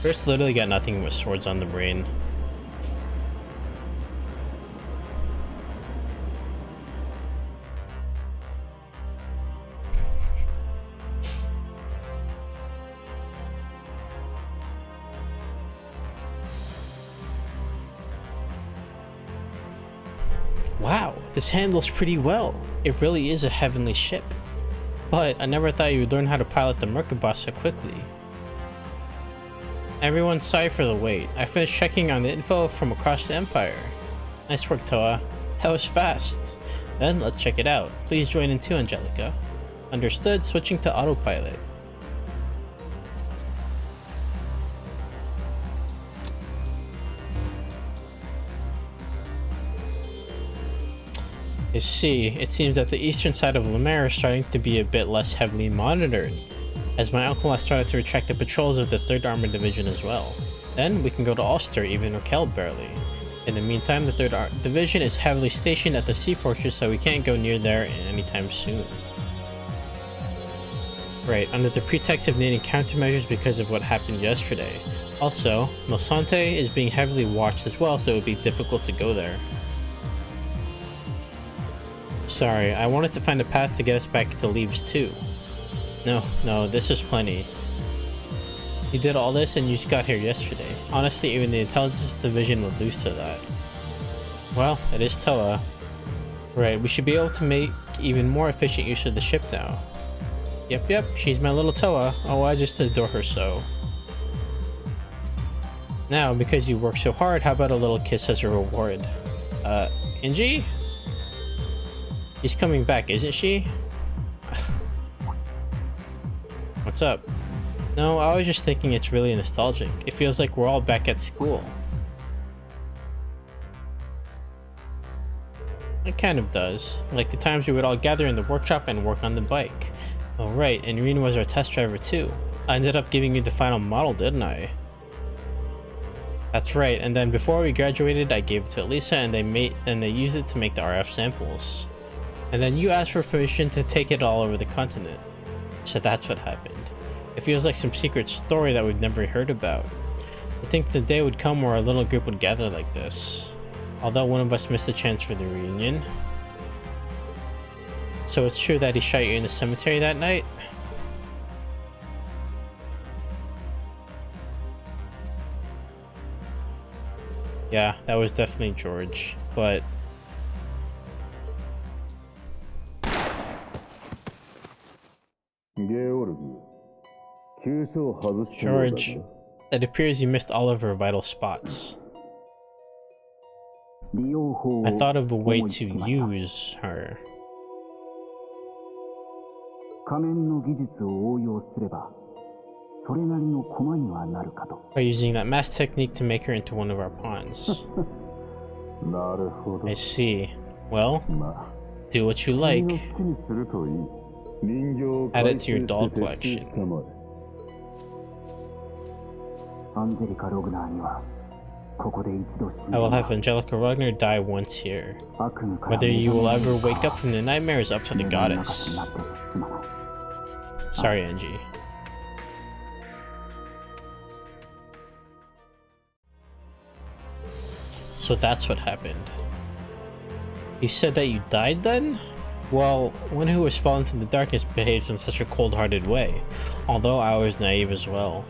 First, literally got nothing but swords on the brain. Wow, this handles pretty well. It really is a heavenly ship. But I never thought you would learn how to pilot the Merkaba so quickly. Everyone, sorry for the wait. I finished checking on the info from across the Empire. Nice work, Toa. That was fast. Then let's check it out. Please join in too, Angelica. Understood, switching to autopilot. You see, it seems that the eastern side of Lemaire is starting to be a bit less heavily monitored, as my uncle has started to retract the patrols of the 3rd Armored Division as well. Then we can go to Ulster, even Raquel barely. In the meantime, the 3rd Division is heavily stationed at the Sea Fortress, so we can't go near there anytime soon. Right, under the pretext of needing countermeasures because of what happened yesterday. Also, Mosante is being heavily watched as well, so it would be difficult to go there. Sorry, I wanted to find a path to get us back to Leaves too. No, this is plenty. You did all this and you just got here yesterday. Honestly, even the intelligence division would lose to that. Well, it is Toa. Right, we should be able to make even more efficient use of the ship now. Yep, she's my little Toa. Oh, I just adore her so. Now, because you worked so hard, how about a little kiss as a reward? Inji? She's coming back, isn't she? What's up? No, I was just thinking it's really nostalgic. It feels like we're all back at school. It kind of does. Like the times we would all gather in the workshop and work on the bike. Oh right, and Reen was our test driver too. I ended up giving you the final model, didn't I? That's right, and then before we graduated I gave it to Elisa and they used it to make the RF samples. And then you asked for permission to take it all over the continent. So that's what happened. It feels like some secret story that we've never heard about. I think the day would come where a little group would gather like this. Although one of us missed the chance for the reunion. So it's true that he shot you in the cemetery that night? Yeah, that was definitely George, but... George, it appears you missed all of her vital spots. I thought of a way to use her. By using that mask technique to make her into one of our pawns. I see. Well, do what you like. Add it to your doll collection. I will have Angelica Ragnar die once here. Whether you will ever wake up from the nightmare is up to the goddess. Sorry, Angie. So that's what happened. You said that you died then? Well, one who has fallen to the darkness behaves in such a cold-hearted way, although I was naive as well.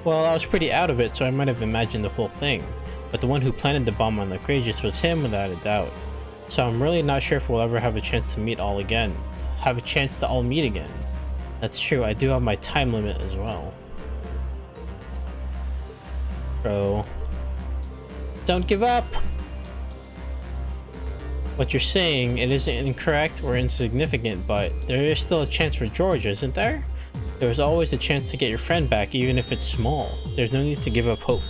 Well, I was pretty out of it, so I might have imagined the whole thing, but the one who planted the bomb on Lucretius was him without a doubt. So I'm really not sure if we'll ever have a chance to meet all again. Have a chance to all meet again. That's true, I do have my time limit as well. Bro. Don't give up! What you're saying, it isn't incorrect or insignificant, but there is still a chance for George, isn't there? There's always a chance to get your friend back, even if it's small. There's no need to give up hope.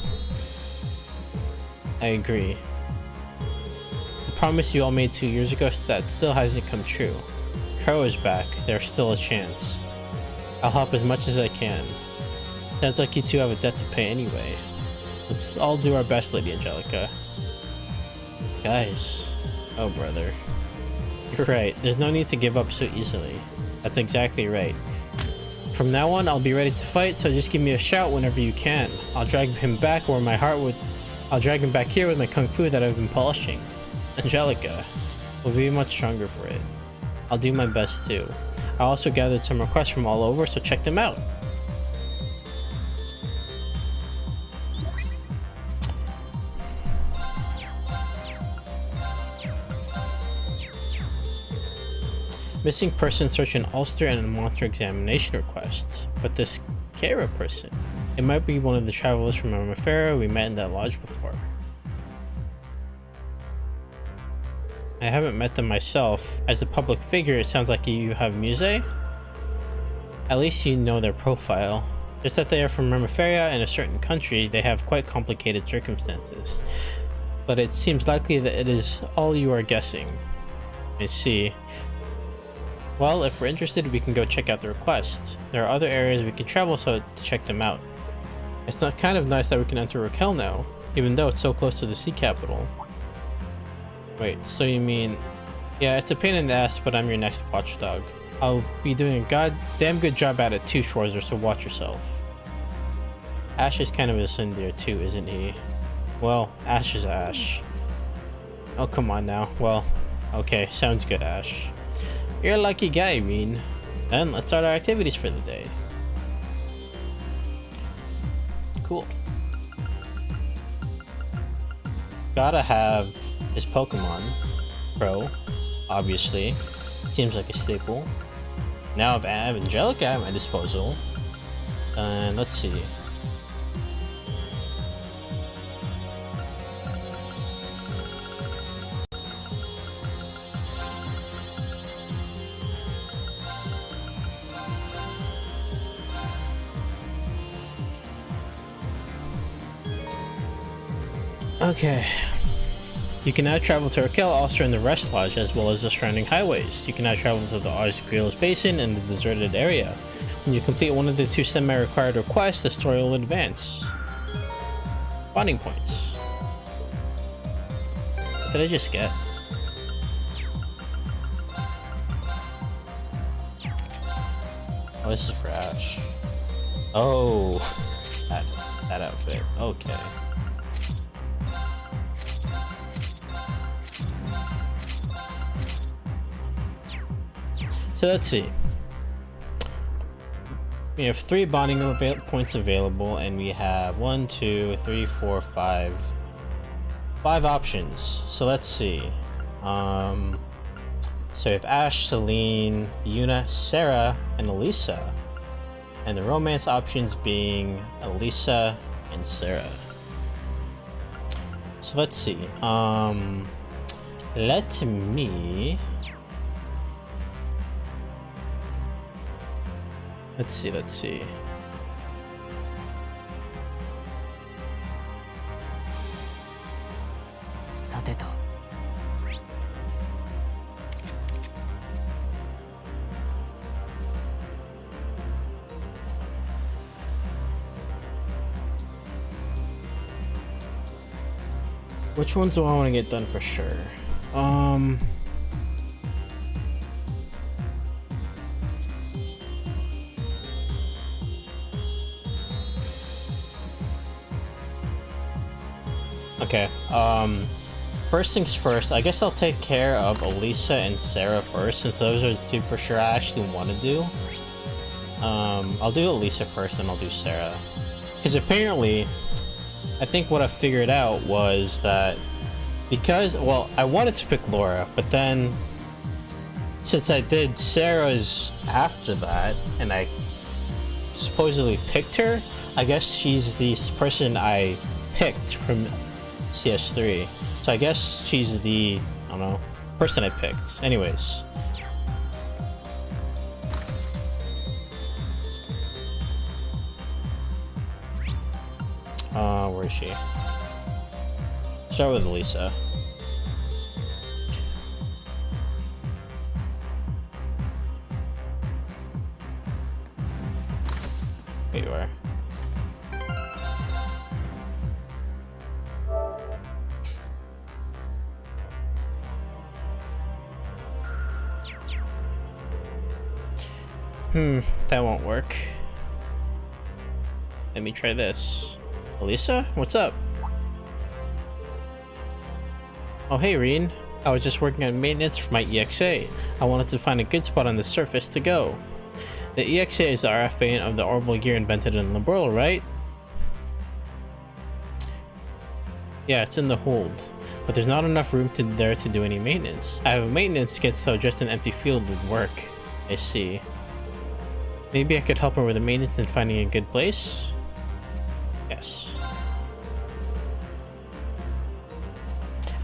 I agree. The promise you all made 2 years ago, that still hasn't come true. Crow is back, there's still a chance. I'll help as much as I can. Sounds like you two have a debt to pay anyway. Let's all do our best, Lady Angelica. Guys. Oh, brother. You're right, there's no need to give up so easily. That's exactly right. From now on, I'll be ready to fight, so just give me a shout whenever you can. I'll drag him back where my heart would... I'll drag him back here with my kung fu that I've been polishing. Angelica will be much stronger for it. I'll do my best too. I also gathered some requests from all over, so check them out. Missing person search in Ulster and monster examination requests. But this Kara person, it might be one of the travelers from Ramafera we met in that lodge before. I haven't met them myself. As a public figure, it sounds like you have Muse. At least you know their profile. Just that they are from Ramafera in a certain country, they have quite complicated circumstances. But it seems likely that it is all you are guessing. I see. Well, if we're interested, we can go check out the requests. There are other areas we can travel to check them out. It's not kind of nice that we can enter Raquel now, even though it's so close to the sea capital. Wait, so you mean... Yeah, it's a pain in the ass, but I'm your next watchdog. I'll be doing a goddamn good job at it too, Schwarzer, so watch yourself. Ash is kind of a Cindeer too, isn't he? Well, Ash is Ash. Oh, come on now. Well, okay, sounds good, Ash. You're a lucky guy, I mean. Then let's start our activities for the day. Cool. Gotta have his Pokemon. Pro, obviously. Seems like a staple. Now I have Angelica at my disposal. And let's see. Okay. You can now travel to Raquel, Ulster, and the Rest Lodge, as well as the surrounding highways. You can now travel to the Osgrills Basin and the deserted area. When you complete one of the 2 semi-required requests, the story will advance. Bonding points. What did I just get? Oh, this is for Ash. Oh, that outfit. Okay. So let's see. We have 3 bonding points available, and we have 1, 2, 3, 4, 5 options. So let's see. So we have Ash, Celine, Yuna, Sarah, and Elisa. And the romance options being Elisa and Sarah. So let's see. Let me... Let's see. Which ones do I want to get done for sure? Okay, first things first, I guess I'll take care of Elisa and Sarah first, since those are the 2 for sure I actually want to do. I'll do Elisa first, and I'll do Sarah. Because apparently, I think what I figured out was that because, well, I wanted to pick Laura, but then since I did Sarah's after that, and I supposedly picked her, I guess she's the person I picked from CS3. So I guess she's the, I don't know, person I picked. Anyways. Where is she? Start with Lisa. There you are. That won't work. Let me try this. Elisa, what's up? Oh hey Reen, I was just working on maintenance for my EXA. I wanted to find a good spot on the surface to go. The EXA is the RF variant of the orbital gear invented in the world, right? Yeah, it's in the hold, but there's not enough room there to do any maintenance. I have a maintenance kit, so just an empty field would work. I see. Maybe I could help her with the maintenance and finding a good place? Yes.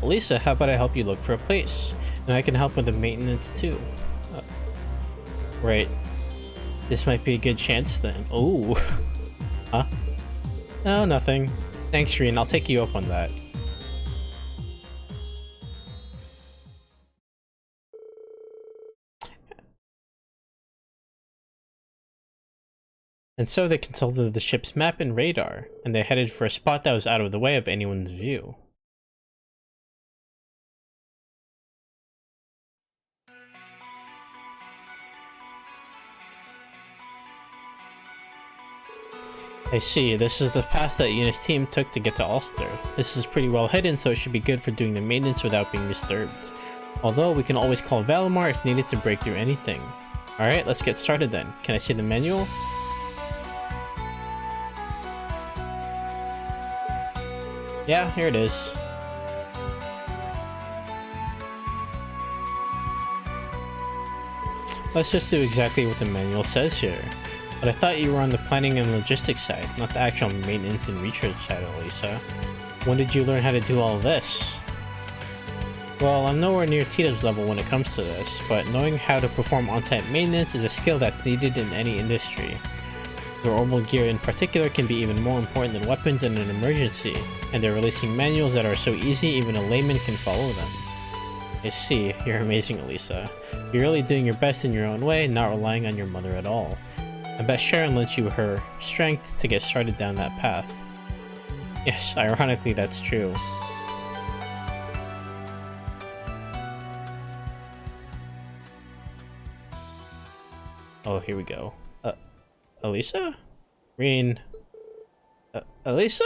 Lisa, how about I help you look for a place? And I can help with the maintenance too. Right. This might be a good chance then. Oh. Huh? No, nothing. Thanks, Reen. I'll take you up on that. And so they consulted the ship's map and radar, and they headed for a spot that was out of the way of anyone's view. I see, this is the path that Eunice's team took to get to Ulster. This is pretty well hidden, so it should be good for doing the maintenance without being disturbed. Although, we can always call Valimar if needed to break through anything. Alright, let's get started then. Can I see the manual? Yeah, here it is. Let's just do exactly what the manual says here. But I thought you were on the planning and logistics side, not the actual maintenance and research side, Elisa. When did you learn how to do all this? Well, I'm nowhere near Tita's level when it comes to this, but knowing how to perform on-site maintenance is a skill that's needed in any industry. Your orbital gear in particular can be even more important than weapons in an emergency, and they're releasing manuals that are so easy even a layman can follow them. I see, you're amazing, Elisa. You're really doing your best in your own way, not relying on your mother at all. I bet Sharon lent you her strength to get started down that path. Yes, ironically that's true. Oh, here we go. Elisa? Reen. Elisa?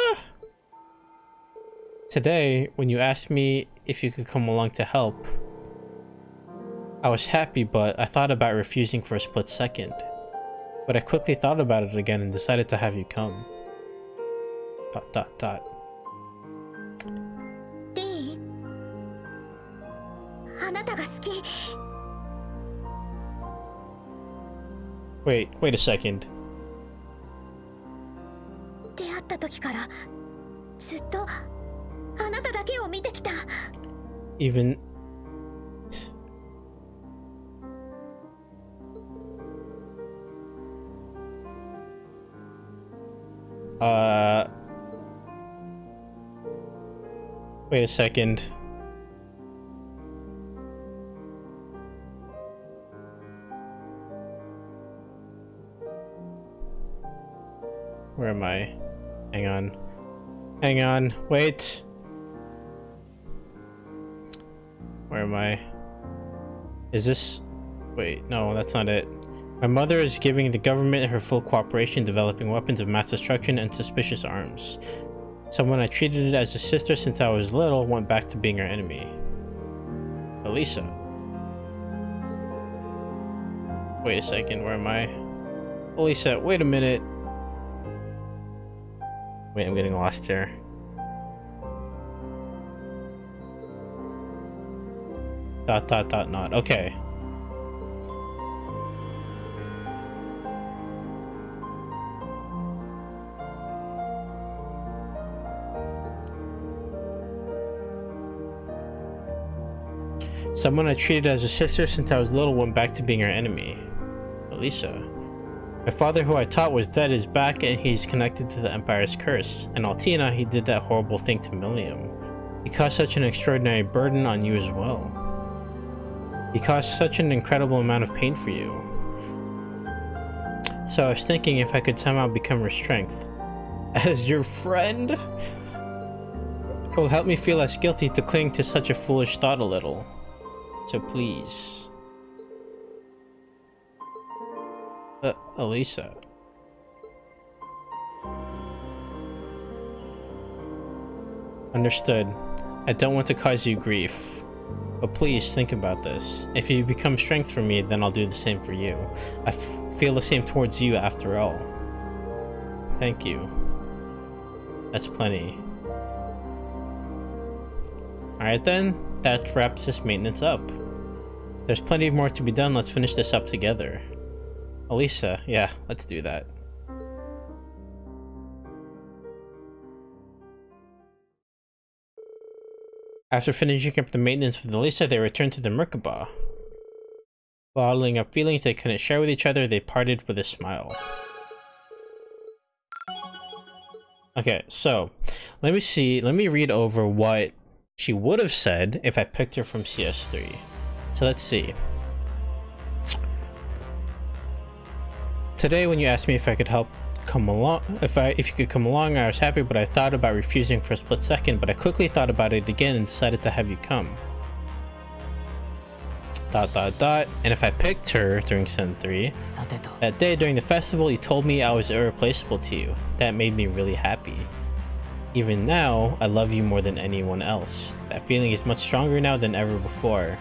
Today, when you asked me if you could come along to help, I was happy, but I thought about refusing for a split second. But I quickly thought about it again and decided to have you come. ... Dean, あなたが好き。 Wait a second. 出会った時からずっとあなただけを見てきた。 Even... Wait a second. Where am I? Hang on. Hang on. Wait. Where am I? Is this... Wait, no, that's not it. My mother is giving the government her full cooperation developing weapons of mass destruction and suspicious arms. Someone I treated as a sister since I was little went back to being her enemy. Elisa. Wait a second, where am I? Elisa, wait a minute. Wait, I'm getting lost here. Not. Okay. Someone I treated as a sister since I was little went back to being her enemy. Elisa. My father, who I taught was dead, is back and he's connected to the Empire's curse. And Altina, he did that horrible thing to Millium. He caused such an extraordinary burden on you as well. He caused such an incredible amount of pain for you. So I was thinking if I could somehow become her strength. As your friend? It will help me feel less guilty to cling to such a foolish thought a little. So please. Elisa. Understood. I don't want to cause you grief. But please think about this. If you become strength for me, then I'll do the same for you. I feel the same towards you after all. Thank you. That's plenty. Alright then, that wraps this maintenance up. There's plenty more to be done, let's finish this up together. Elisa, yeah, let's do that. After finishing up the maintenance with Elisa, they returned to the Merkaba. Bottling up feelings they couldn't share with each other, they parted with a smile. Okay, so, let me read over what she would have said if I picked her from CS3. So let's see. Today when you asked me if I could help come along, if you could come along, I was happy, but I thought about refusing for a split second, but I quickly thought about it again and decided to have you come. ... And if I picked her during Sen 3, that day during the festival you told me I was irreplaceable to you. That made me really happy. Even now, I love you more than anyone else. That feeling is much stronger now than ever before.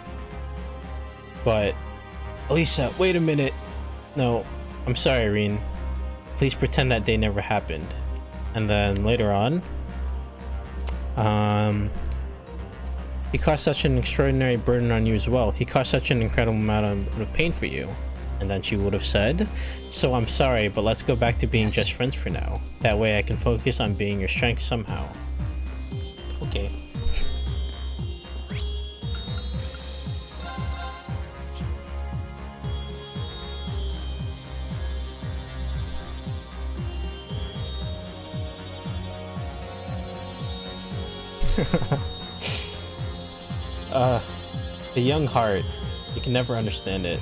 But, Elisa, wait a minute. No, I'm sorry, Irene. Please pretend that day never happened. And then later on, he caused such an extraordinary burden on you as well. He caused such an incredible amount of pain for you. And then she would have said, so I'm sorry, but let's go back to being just friends for now. That way I can focus on being your strength somehow. Okay. The young heart. You can never understand it.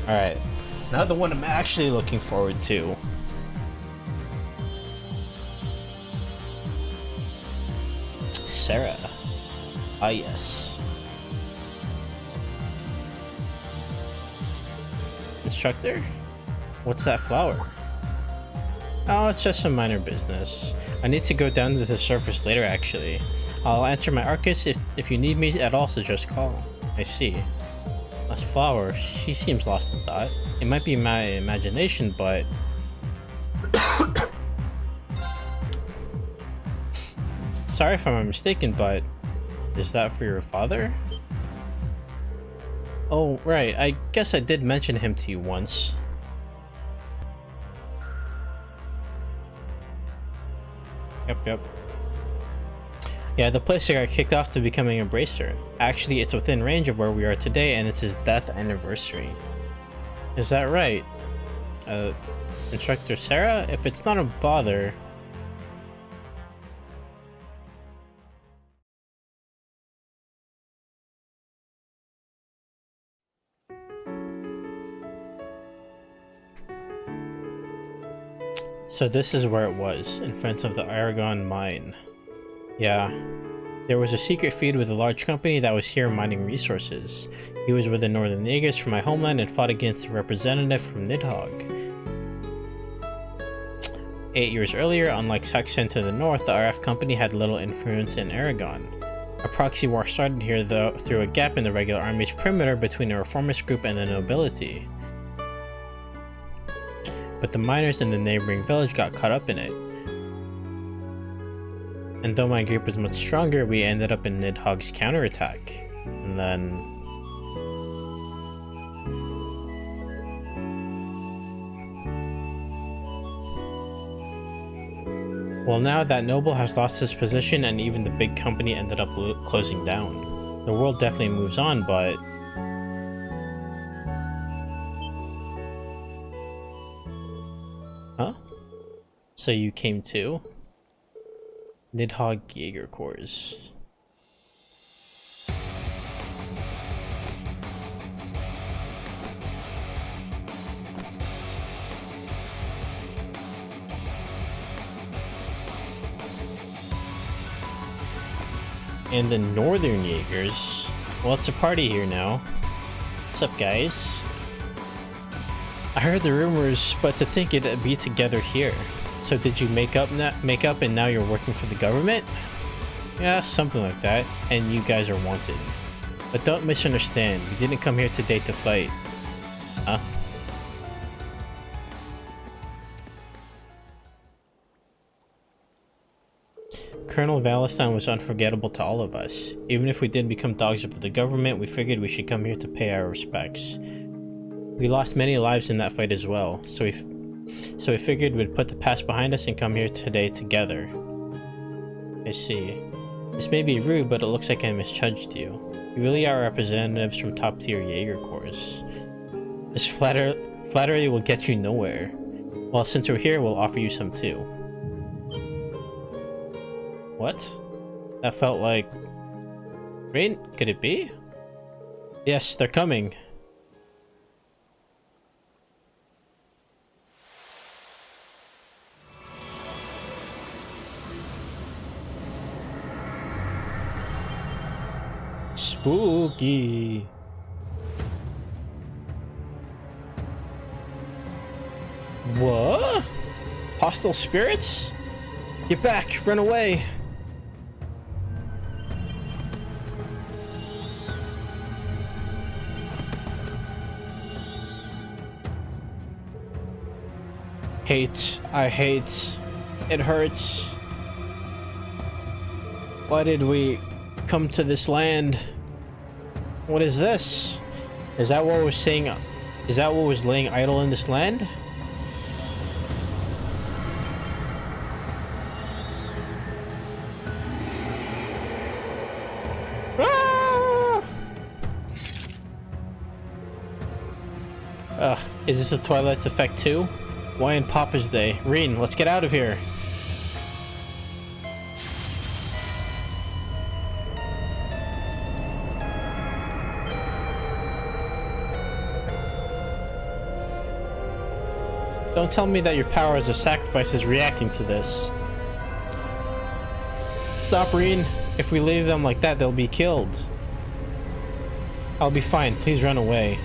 Alright. Now the one I'm actually looking forward to. Sarah. Ah, yes. Instructor? What's that flower? Oh, it's just some minor business. I need to go down to the surface later, actually. I'll answer my Arcus if you need me at all, so just call. I see. This flower, she seems lost in thought. It might be my imagination, but... Sorry if I'm mistaken, but... Is that for your father? Oh, right. I guess I did mention him to you once. Yep. Yeah, the place got kicked off to becoming a bracer. Actually, it's within range of where we are today, and it's his death anniversary. Is that right? Instructor Sarah? If it's not a bother... So this is where it was, in front of the Aragon mine. Yeah. There was a secret feed with a large company that was here mining resources. He was with the Northern Negus from my homeland and fought against a representative from Nidhogg. 8 years earlier, unlike Saxon to the north, the RF company had little influence in Aragon. A proxy war started here though through a gap in the regular army's perimeter between the reformist group and the nobility. But the miners in the neighboring village got caught up in it. And though my group was much stronger, we ended up in Nidhogg's counterattack. And then... Well, now that noble has lost his position and even the big company ended up closing down. The world definitely moves on, but... Huh? So you came too? Nidhogg Jaeger Corps. And the Northern Jaegers. Well, it's a party here now. What's up, guys? I heard the rumors, but to think it'd be together here. So did you make up and now you're working for the government? Yeah, something like that. And you guys are wanted. But don't misunderstand, we didn't come here today to fight. Huh? Colonel Valentine was unforgettable to all of us. Even if we didn't become dogs of the government, we figured we should come here to pay our respects. We lost many lives in that fight as well, so we figured we'd put the past behind us and come here today together. I see. This may be rude, but it looks like I misjudged you. You really are representatives from top-tier Jaeger Corps. This flattery will get you nowhere. Well, since we're here, we'll offer you some too. What? That felt like... Rain? Could it be? Yes, they're coming. Spooky. What? Hostile spirits? Get back! Run away! Hate. I hate. It hurts. Why did we come to this land? What is this? Is that what was saying? Is that what was laying idle in this land? Ah! Is this a Twilight's effect too? Why in Papa's Day? Reen, let's get out of here. Don't tell me that your power as a sacrifice is reacting to this. Stop, Reen. If we leave them like that, they'll be killed. I'll be fine. Please run away.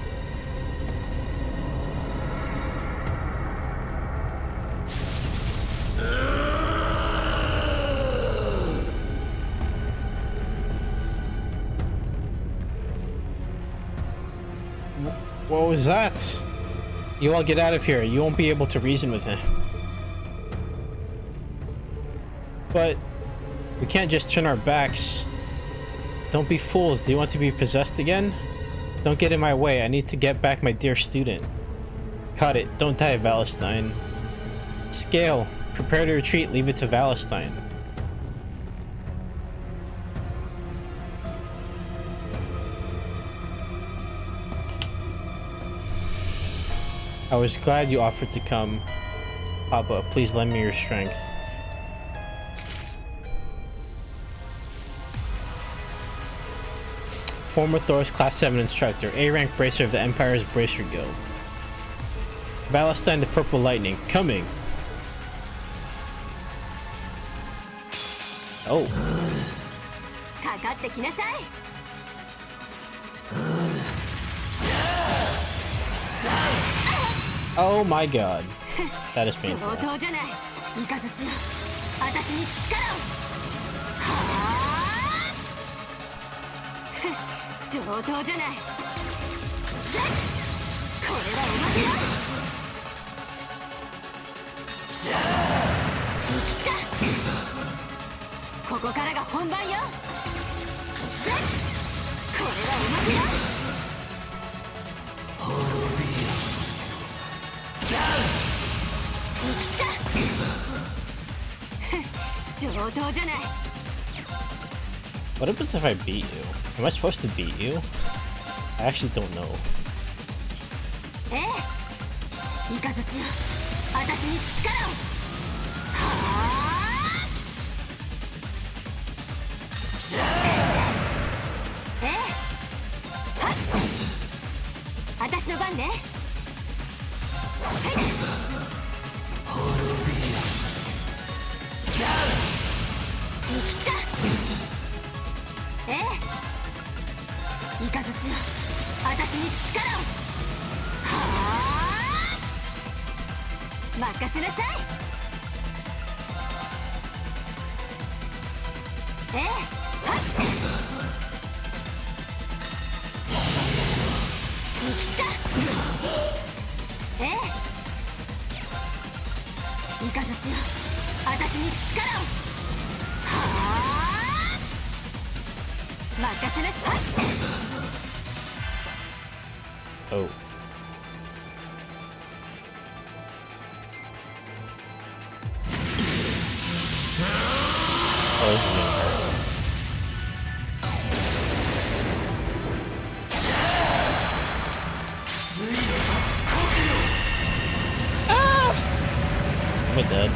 What was that? You all get out of here. You won't be able to reason with him. But we can't just turn our backs. Don't be fools. Do you want to be possessed again? Don't get in my way. I need to get back my dear student. Cut it. Don't die, Valentine. Scale. Prepare to retreat. Leave it to Valentine. I was glad you offered to come. Papa, please lend me your strength. Former Thor's Class 7 instructor, A-rank bracer of the Empire's Bracer Guild. Valentine the Purple Lightning, coming! Oh. Oh my god. That is painful. What happens if I beat you? Am I supposed to beat you? I actually don't know. 任せなさい。ええ、はっ。生きた。ええ、イカズチよ、私に力を。はあ、任せなさい。Oh. Oh, this is gonna hurt. Ah! Am I dead?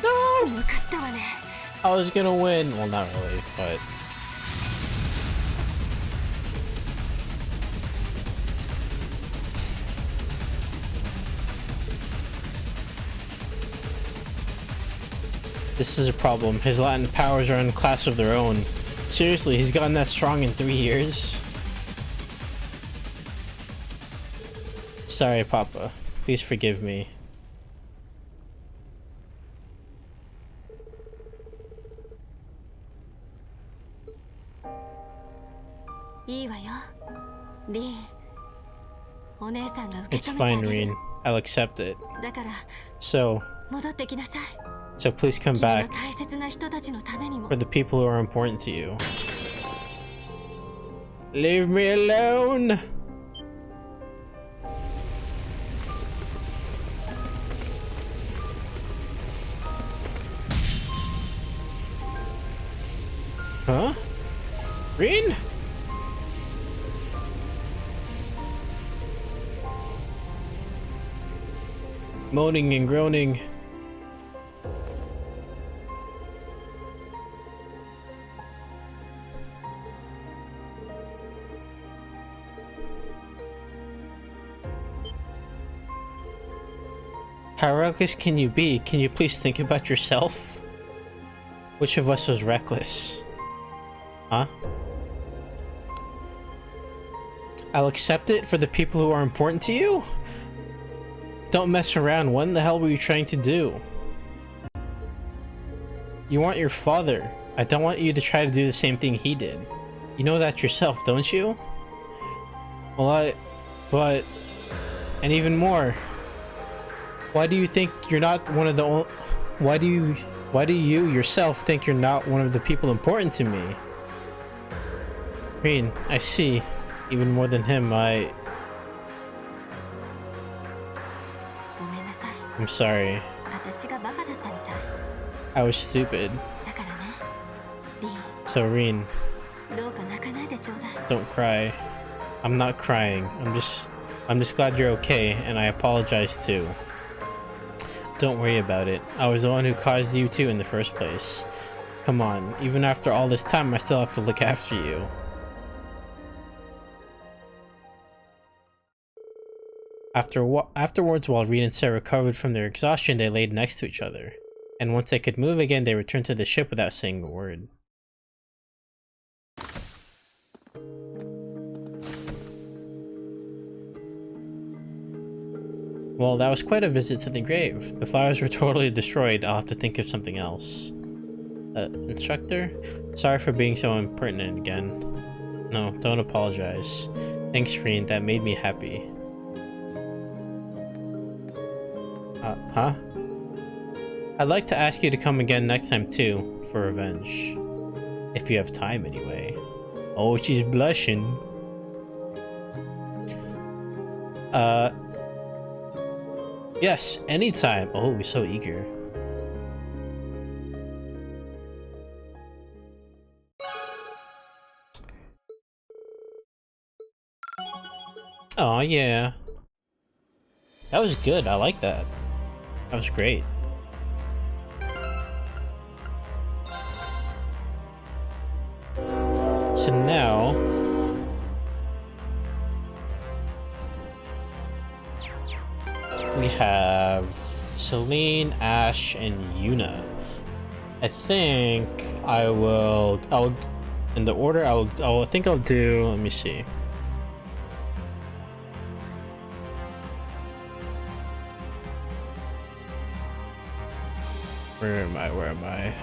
No! I was gonna win. Well, not really, but... This is a problem. His Latin powers are in a class of their own. Seriously, he's gotten that strong in 3 years? Sorry, Papa. Please forgive me. It's fine, Reen. I'll accept it. So please come back for the people who are important to you. Leave me alone! Huh? Reen? Moaning and groaning. How reckless can you be? Can you please think about yourself? Which of us was reckless? Huh? I'll accept it for the people who are important to you? Don't mess around. What in the hell were you trying to do? You want your father. I don't want you to try to do the same thing he did. You know that yourself, don't you? Well, but... And even more. Why do you think you're not one of the... Why do you yourself think you're not one of the people important to me? Reen, I see. Even more than him, I'm sorry. I was stupid. So Reen, don't cry. I'm not crying. I'm just glad you're okay, and I apologize too. Don't worry about it. I was the one who caused you to in the first place. Come on, even after all this time, I still have to look after you. Afterwards, while Reen and Sarah recovered from their exhaustion, they laid next to each other. And once they could move again, they returned to the ship without saying a word. Well, that was quite a visit to the grave. The flowers were totally destroyed. I'll have to think of something else. Instructor? Sorry for being so impertinent again. No, don't apologize. Thanks, Reen. That made me happy. Huh? I'd like to ask you to come again next time too, for revenge. If you have time, anyway. Oh, she's blushing. Yes, anytime. Oh, we're so eager. Oh, yeah. That was good. I like that. That was great. So now... we have Celine, Ash, and Yuna. I think I'll in the order I think I'll do, let me see. Where am I? Where am I?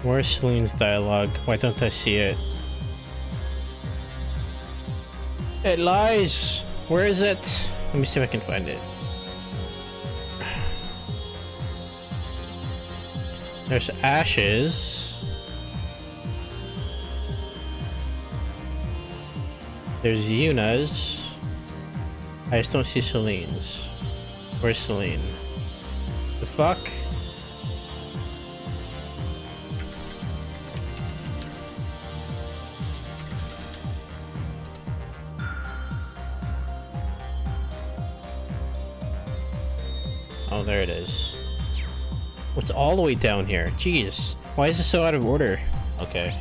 Where's Celine's dialogue? Why don't I see it? It lies! Where is it? Let me see if I can find it. There's Ashes. There's Yuna's. I just don't see Celine's. Where's Celine? The fuck? Oh, there it is. What's all the way down here? Jeez. Why is this so out of order? Okay.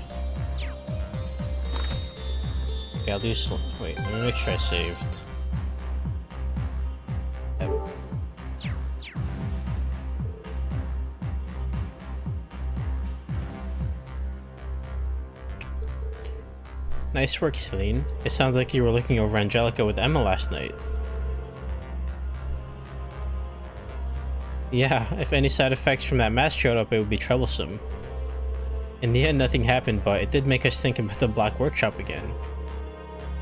Okay, I'll do wait, let me make sure I saved. Yep. Nice work, Celine. It sounds like you were looking over Angelica with Emma last night. Yeah, if any side effects from that mask showed up, it would be troublesome. In the end, nothing happened, but it did make us think about the Black Workshop again.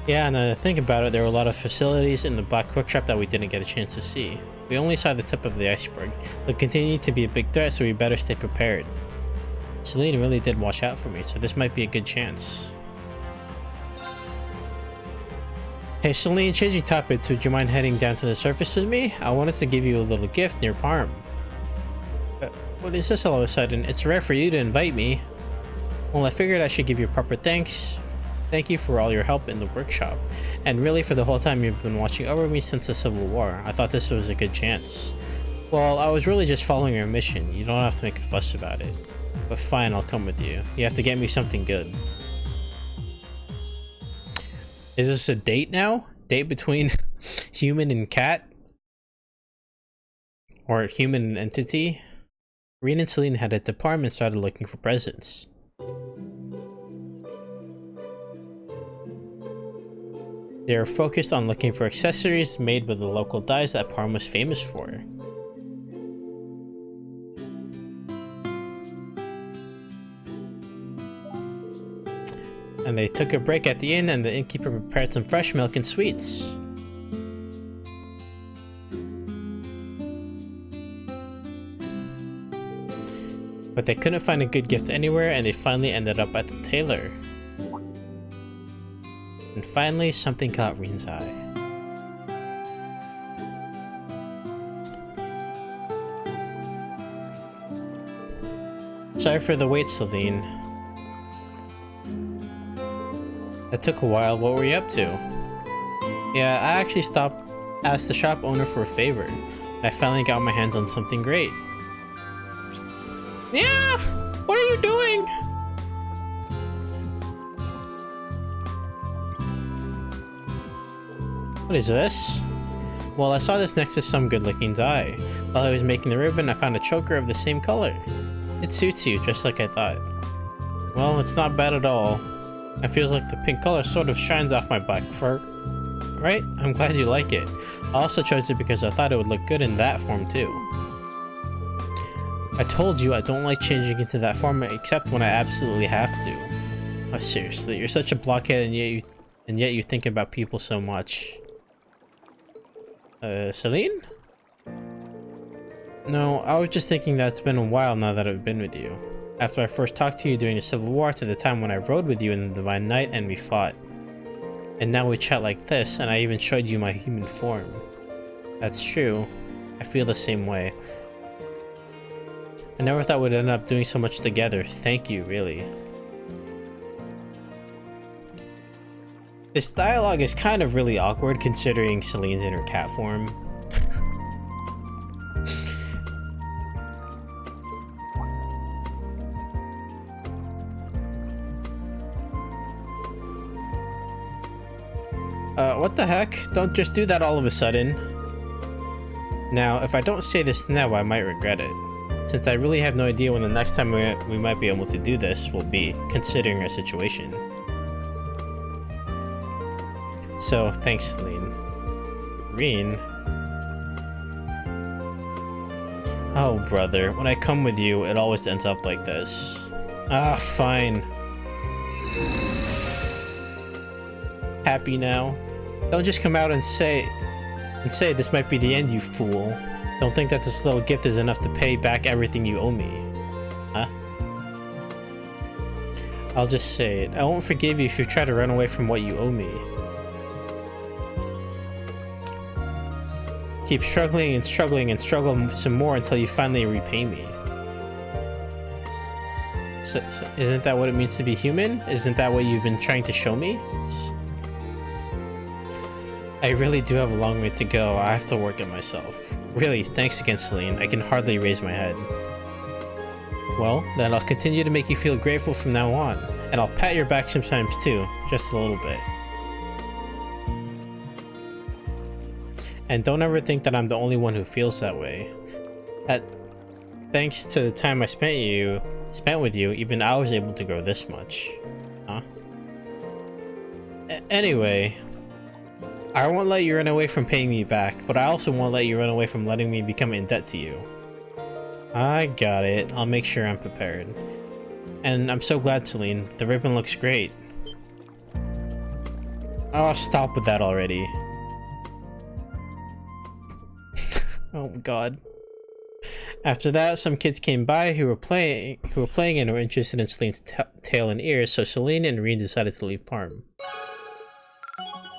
Yeah, now that I think about it, there were a lot of facilities in the Black Workshop that we didn't get a chance to see. We only saw the tip of the iceberg. They'll continue to be a big threat, so we better stay prepared. Celine really did watch out for me, so this might be a good chance. Hey Celine, changing topics, would you mind heading down to the surface with me? I wanted to give you a little gift near Harem. What is this all of a sudden? It's rare for you to invite me. Well, I figured I should give you proper thanks. Thank you for all your help in the workshop. And really for the whole time you've been watching over me since the Civil War. I thought this was a good chance. Well, I was really just following your mission. You don't have to make a fuss about it. But fine, I'll come with you. You have to get me something good. Is this a date now? Date between human and cat? Or human and entity? Reen and Celine had a department and started looking for presents. They are focused on looking for accessories made with the local dyes that Parm was famous for. And they took a break at the inn, and the innkeeper prepared some fresh milk and sweets. But they couldn't find a good gift anywhere, and they finally ended up at the tailor. And finally, something caught Reen's eye. Sorry for the wait, Celine. That took a while. What were you up to? Yeah, I actually asked the shop owner for a favor. And I finally got my hands on something great. Yeah! What are you doing? What is this? Well, I saw this next to some good-looking dye. While I was making the ribbon, I found a choker of the same color. It suits you, just like I thought. Well, it's not bad at all. It feels like the pink color sort of shines off my black fur. Right? I'm glad you like it. I also chose it because I thought it would look good in that form too. I told you I don't like changing into that form except when I absolutely have to. Oh, seriously, you're such a blockhead and yet you think about people so much. Celine? No, I was just thinking that it's been a while now that I've been with you. After I first talked to you during the Civil War to the time when I rode with you in the Divine Night and we fought. And now we chat like this, and I even showed you my human form. That's true. I feel the same way. I never thought we'd end up doing so much together. Thank you, really. This dialogue is kind of really awkward considering Celine's in her cat form. what the heck? Don't just do that all of a sudden. Now, if I don't say this now, I might regret it. Since I really have no idea when the next time we might be able to do this will be, considering our situation. So, thanks, Celine. Reen? Oh, brother, when I come with you, it always ends up like this. Ah, fine. Happy now? Don't just come out and say this might be the end, you fool. Don't think that this little gift is enough to pay back everything you owe me. Huh? I'll just say it. I won't forgive you if you try to run away from what you owe me. Keep struggling and struggling and struggle some more until you finally repay me. So, isn't that what it means to be human? Isn't that what you've been trying to show me? I really do have a long way to go. I have to work it myself. Really, thanks again, Celine. I can hardly raise my head. Well, then I'll continue to make you feel grateful from now on. And I'll pat your back sometimes too, just a little bit. And don't ever think that I'm the only one who feels that way. Thanks to the time I spent with you, even I was able to grow this much. Huh? Anyway, I won't let you run away from paying me back, but I also won't let you run away from letting me become in debt to you. I got it. I'll make sure I'm prepared. And I'm so glad, Celine. The ribbon looks great. Oh, stop with that already. Oh god. After that, some kids came by who were playing and were interested in Celine's tail and ears, so Celine and Reen decided to leave Parm.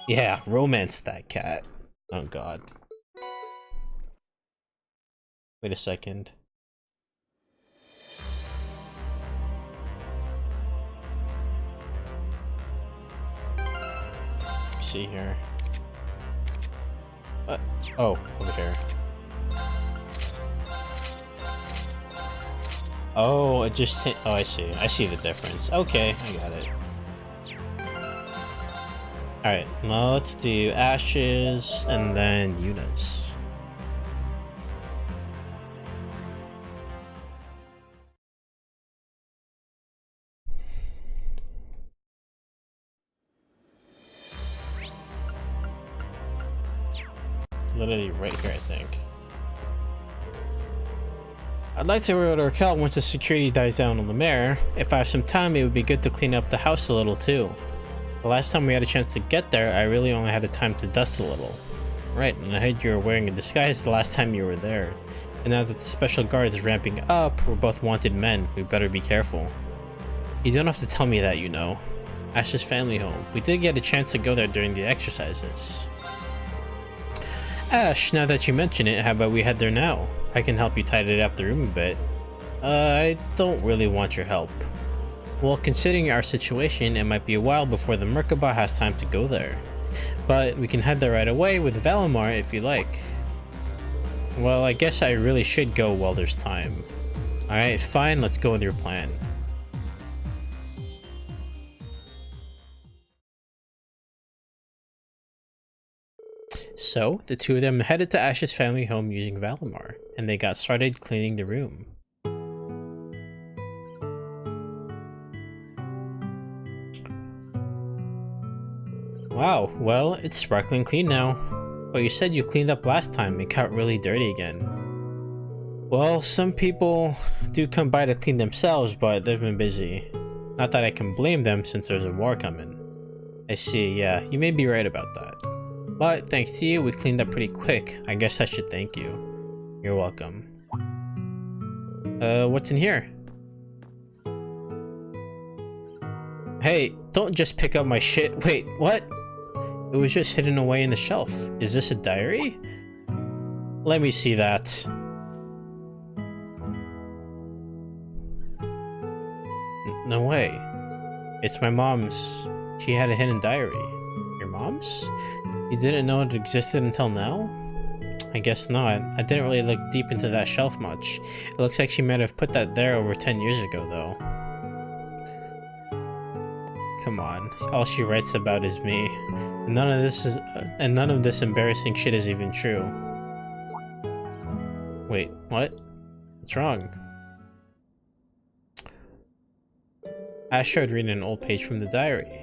Yeah, romance that cat. Oh god. Wait a second. Let's see here. Oh, over here. Oh, it just oh, I see. I see the difference. Okay, I got it. Alright, now let's do Ashes and then Eunice. Literally right here, I think. I'd like to go to Raquel once the security dies down on the mare. If I have some time, it would be good to clean up the house a little too. The last time we had a chance to get there, I really only had the time to dust a little. Right, and I heard you were wearing a disguise the last time you were there. And now that the special guard is ramping up, we're both wanted men. We better be careful. You don't have to tell me that, you know. Ash's family home. We did get a chance to go there during the exercises. Ash, now that you mention it, how about we head there now? I can help you tidy up the room a bit. I don't really want your help. Well, considering our situation, it might be a while before the Merkaba has time to go there. But we can head there right away with Valimar if you like. Well, I guess I really should go while there's time. Alright, fine, let's go with your plan. So, the two of them headed to Ash's family home using Valimar, and they got started cleaning the room. Wow, well, it's sparkling clean now. But you said you cleaned up last time, it got really dirty again. Well, some people do come by to clean themselves, but they've been busy. Not that I can blame them since there's a war coming. I see, yeah, you may be right about that. But thanks to you, we cleaned up pretty quick. I guess I should thank you. You're welcome. What's in here? Hey, don't just pick up my shit. Wait, what? It was just hidden away in the shelf. Is this a diary? Let me see that. No way. It's my mom's. She had a hidden diary. Your mom's? You didn't know it existed until now? I guess not. I didn't really look deep into that shelf much. It looks like she might have put that there over 10 years ago, though. come on. All she writes about is me. And none of this embarrassing shit is even true. Wait, what? What's wrong? Ash started reading an old page from the diary.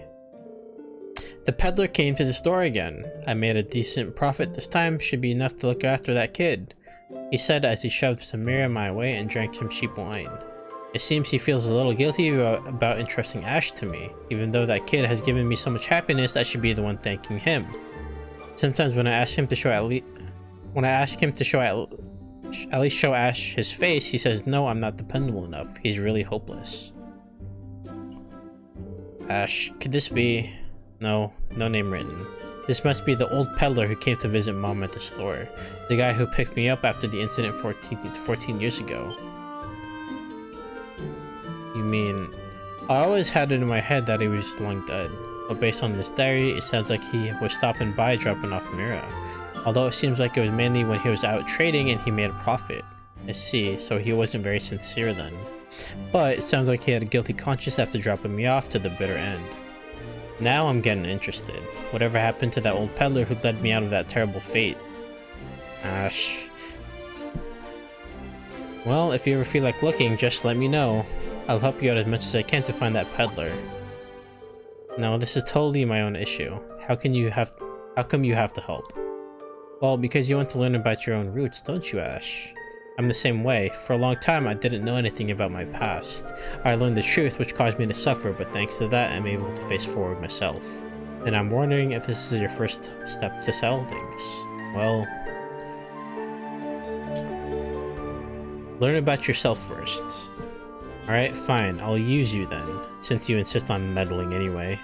The peddler came to the store again. I made a decent profit this time, should be enough to look after that kid, he said as he shoved Samira my way and drank some cheap wine. It seems he feels a little guilty about entrusting Ash to me. Even though that kid has given me so much happiness, I should be the one thanking him. Sometimes when I ask him to show at least show Ash his face, he says, no, I'm not dependable enough. He's really hopeless. Ash, could this be... No, no name written. This must be the old peddler who came to visit Mom at the store. The guy who picked me up after the incident 14 years ago. You mean... I always had it in my head that he was long dead. But based on this diary, it sounds like he was stopping by dropping off Mira. Although it seems like it was mainly when he was out trading and he made a profit. I see, so he wasn't very sincere then. But it sounds like he had a guilty conscience after dropping me off to the bitter end. Now I'm getting interested. Whatever happened to that old peddler who led me out of that terrible fate? Ash. Well, if you ever feel like looking, just let me know. I'll help you out as much as I can to find that peddler. No, this is totally my own issue. How come you have to help? Well, because you want to learn about your own roots, don't you, Ash? I'm the same way. For a long time, I didn't know anything about my past. I learned the truth, which caused me to suffer, but thanks to that, I'm able to face forward myself. And I'm wondering if this is your first step to settle things. Well... learn about yourself first. Alright, fine. I'll use you then, since you insist on meddling anyway.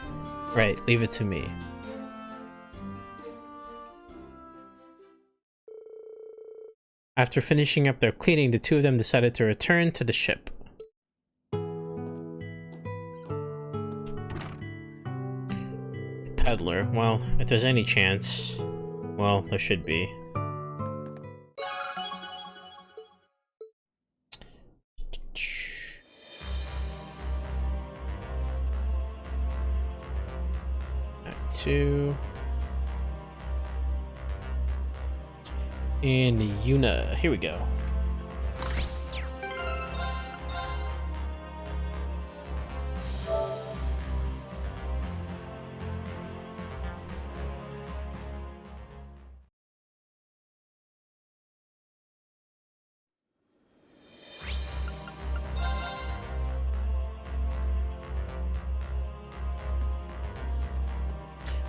Right, leave it to me. After finishing up their cleaning, the two of them decided to return to the ship. The peddler, well, if there's any chance, well, there should be. Act 2. And Yuna, here we go.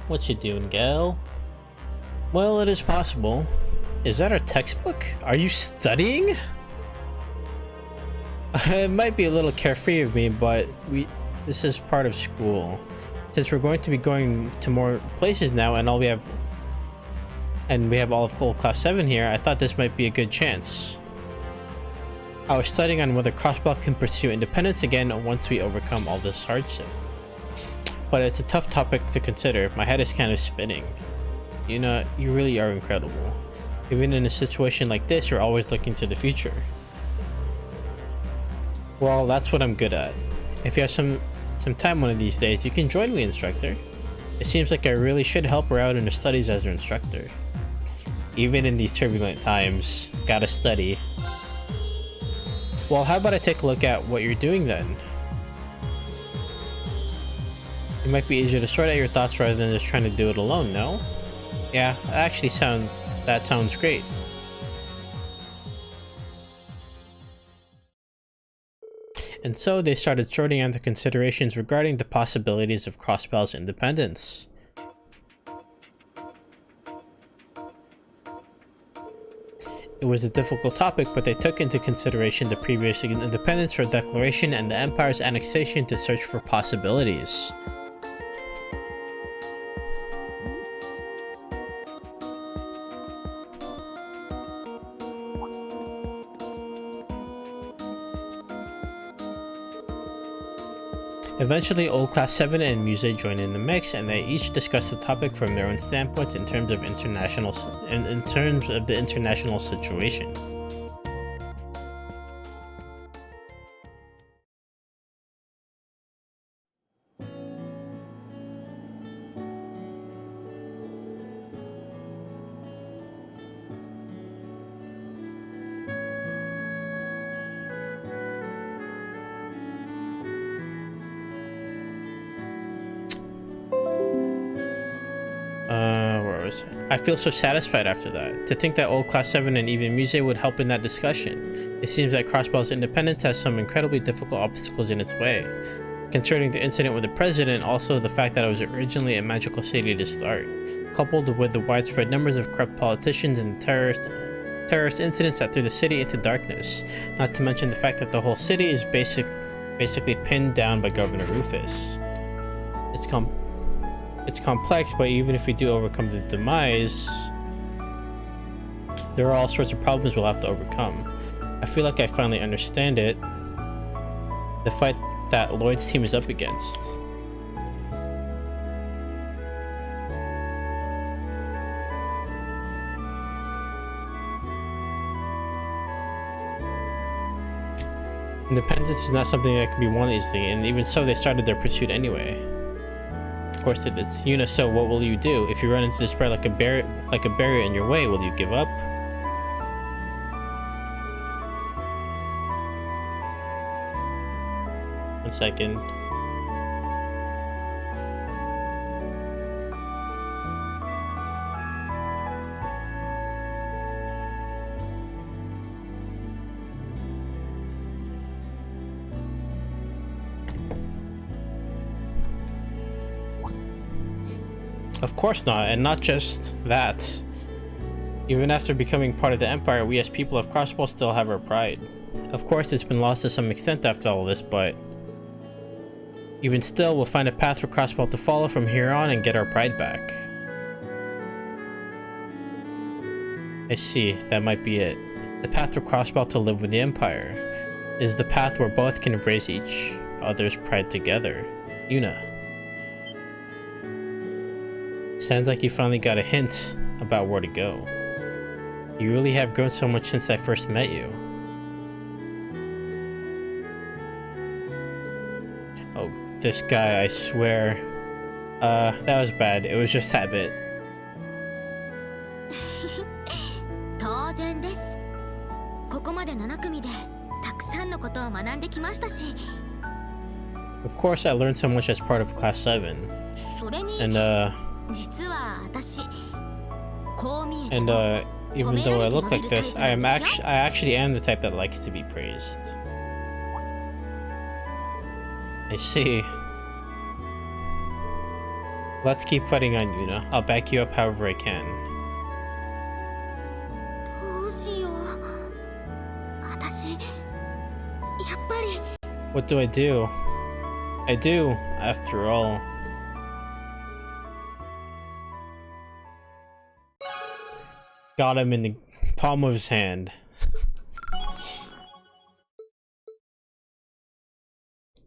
What you doing, gal? Well, it is possible. Is that our textbook? Are you studying? It might be a little carefree of me, but this is part of school. Since we're going to be going to more places now and we have all of class 7 here, I thought this might be a good chance. I was studying on whether Crossbell can pursue independence again once we overcome all this hardship. But it's a tough topic to consider. My head is kind of spinning. You know, you really are incredible. Even in a situation like this, you're always looking to the future. Well, that's what I'm good at. If you have some time one of these days, you can join me, instructor. It seems like I really should help her out in her studies as her instructor. Even in these turbulent times, gotta study. Well, how about I take a look at what you're doing then? It might be easier to sort out your thoughts rather than just trying to do it alone, no? Yeah, that sounds great. And so they started sorting out their considerations regarding the possibilities of Crossbell's independence. It was a difficult topic, but they took into consideration the previous independence for declaration and the Empire's annexation to search for possibilities. Eventually, Old Class 7 and Muse joined in the mix, and they each discussed the topic from their own standpoints in terms of the international situation. I feel so satisfied after that. To think that old Class 7 and even Muse would help in that discussion. It seems that Crossbell's independence has some incredibly difficult obstacles in its way. Concerning the incident with the president, also the fact that it was originally a magical city to start, coupled with the widespread numbers of corrupt politicians and terrorist incidents that threw the city into darkness, not to mention the fact that the whole city is basically pinned down by Governor Rufus. It's complex, but even if we do overcome the demise, there are all sorts of problems we'll have to overcome. I feel like I finally understand it. The fight that Lloyd's team is up against. Independence is not something that can be won easily, and even so, they started their pursuit anyway. Of course it is. Yuna, so what will you do? If you run into despair like a barrier in your way, will you give up? One second. Of course not, and not just that. Even after becoming part of the Empire, we as people of Crossbell still have our pride. Of course, it's been lost to some extent after all this, but even still, we'll find a path for Crossbell to follow from here on and get our pride back. I see, that might be it. The path for Crossbell to live with the Empire is the path where both can embrace each other's pride together. Yuna. Sounds like you finally got a hint about where to go. You really have grown so much since I first met you. Oh, this guy, I swear. That was bad. It was just habit. Of course, I learned so much as part of Class 7. And, even though I look like this, I actually am the type that likes to be praised. I see. Let's keep fighting on, Yuna. I'll back you up however I can. What do I do? I do, after all. Got him in the palm of his hand.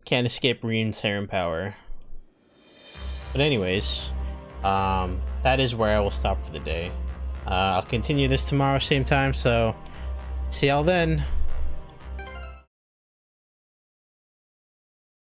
Can't escape Reen's harem power. But anyways, that is where I will stop for the day. I'll continue this tomorrow, same time, so see y'all then.